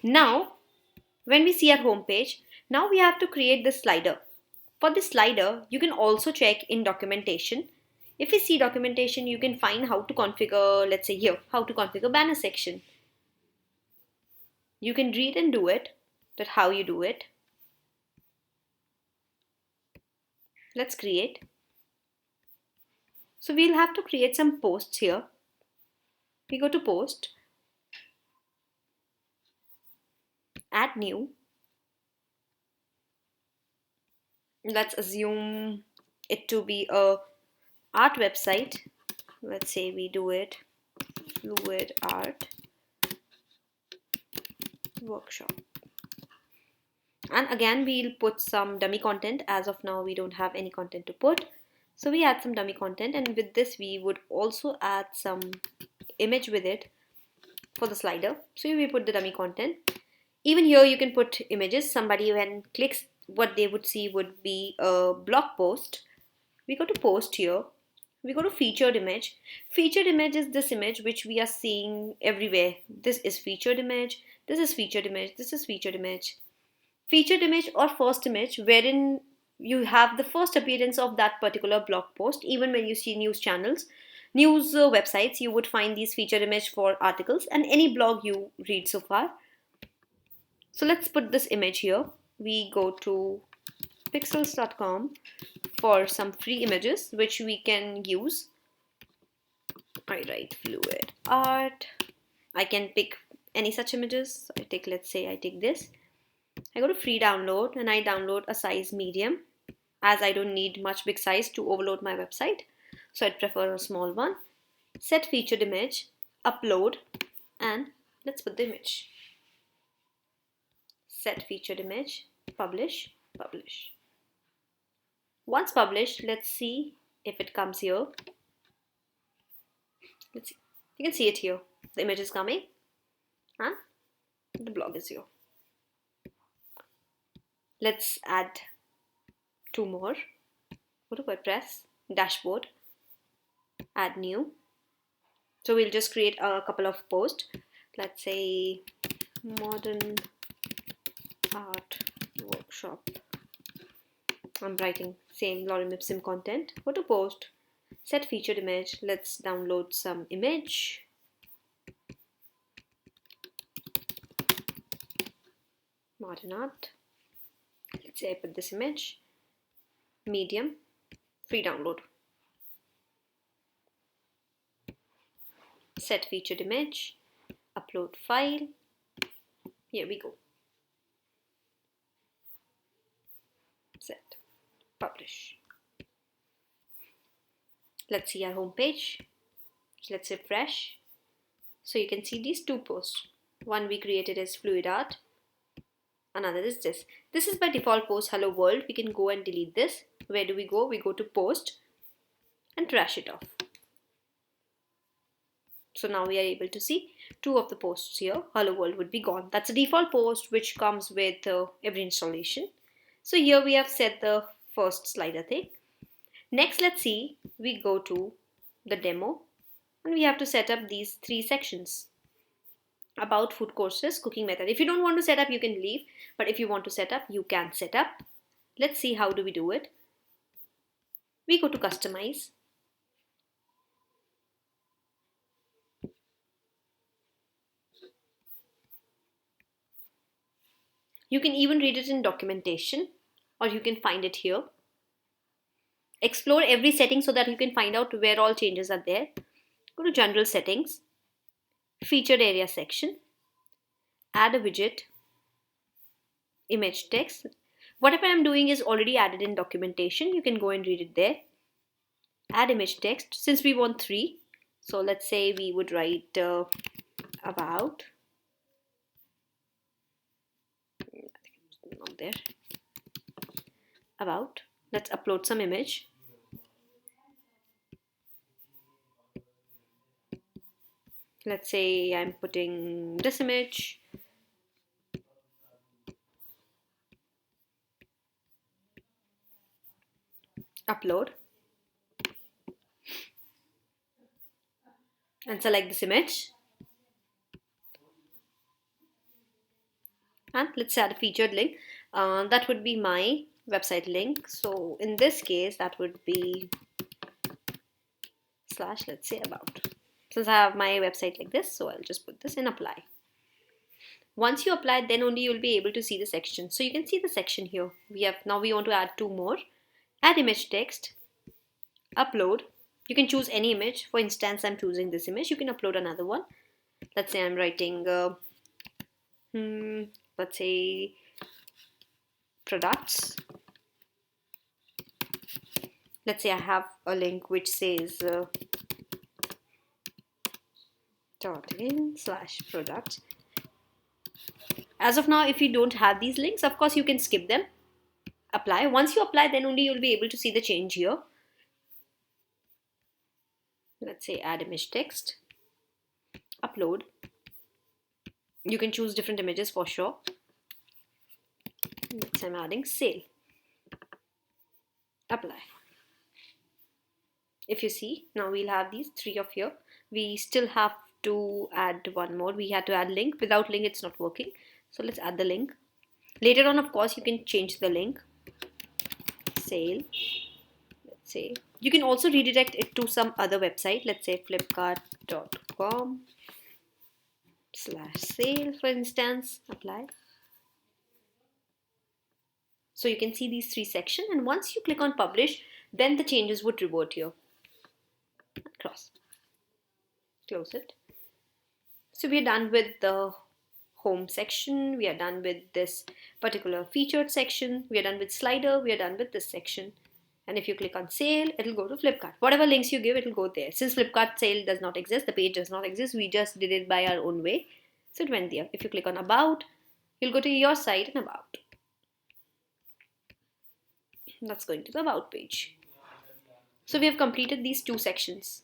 Now, when we see our home page, now we have to create the slider. For this slider, you can also check in documentation. If you see documentation, you can find how to configure, let's say here, how to configure banner section. You can read and do it, that how you do it. Let's create. So we'll have to create some posts here. We go to post, add new. Let's assume it to be a art website. Let's say we do it fluid art workshop. And again, we'll put some dummy content. As of now, we don't have any content to put. So we add some dummy content, and with this, we would also add some image with it for the slider. So we put the dummy content. Even here, you can put images. Somebody when clicks, what they would see would be a blog post. We go to post here. We go to featured image. Featured image is this image which we are seeing everywhere. This is featured image. This is featured image. This is featured image. Featured image or first image, wherein you have the first appearance of that particular blog post. Even when you see news channels, news websites, you would find these featured image for articles and any blog you read so far. So let's put this image here. We go to pixels.com for some free images which we can use. I write fluid art. I can pick any such images. I take, let's say I take this. I go to free download and I download a size medium, as I don't need much big size to overload my website. So I'd prefer a small one. Set featured image, upload, and let's put the image. Set featured image, publish, publish. Once published, let's see if it comes here. Let's see. You can see it here. The image is coming and the blog is here. Let's add two more. Go to WordPress, dashboard, add new. So we'll just create a couple of posts. Let's say modern art workshop. I'm writing same lorem ipsum content. Go to post, set featured image. Let's download some image. Modern art. Let's say I put this image. Medium, free download. Set featured image, upload file. Here we go. Set, publish. Let's see our home page. Let's refresh. So you can see these two posts. One we created is fluid art. Another is this. This is by default post hello world. We can go and delete this. Where do we go? We go to post and trash it off. So now we are able to see two of the posts here. Hello world would be gone. That's a default post which comes with every installation. So here we have set the first slider thing. Next, let's see, we go to the demo and we have to set up these three sections. About, food courses, cooking method. If you don't want to set up, you can leave. But if you want to set up, you can set up. Let's see how do we do it. We go to customize. You can even read it in documentation or you can find it here. Explore every setting so that you can find out where all changes are there. Go to general settings, featured area section, add a widget, image text. Whatever I'm doing is already added in documentation. You can go and read it there. Add image text since we want three. So let's say we would write about. Not there. About. Let's upload some image. Let's say I'm putting this image. Upload. And select this image. And let's add a featured link. That would be my website link. So in this case, that would be slash, let's say, about. Since I have my website like this, so I'll just put this in apply. Once you apply, then only you'll be able to see the section. So you can see the section here. We want to add two more. Add image text, upload. You can choose any image. For instance, I'm choosing this image. You can upload another one. Let's say I'm writing, let's say products. Let's say I have a link which says .in/product. As of now, if you don't have these links, of course you can skip them. Apply. Once you apply, then only you'll be able to see the change here. Let's say add image text, upload. You can choose different images for sure. Let's say I'm adding sale. Apply. If you see, now we'll have these three of here. We still have to add one more. We had to add link. Without link, it's not working. So let's add the link. Later on, of course, you can change the link. Sale. Let's say you can also redirect it to some other website. Let's say flipkart.com/sale, for instance. Apply. So you can see these three sections, and once you click on publish, then the changes would revert here. Close it. So we are done with the home section. We are done with this particular featured section. We are done with slider. We are done with this section. And if you click on sale, it'll go to Flipkart. Whatever links you give, it'll go there. Since Flipkart sale does not exist, the page does not exist, we just did it by our own way. So it went there. If you click on about, you'll go to your site and about. That's going to the about page. So we have completed these two sections.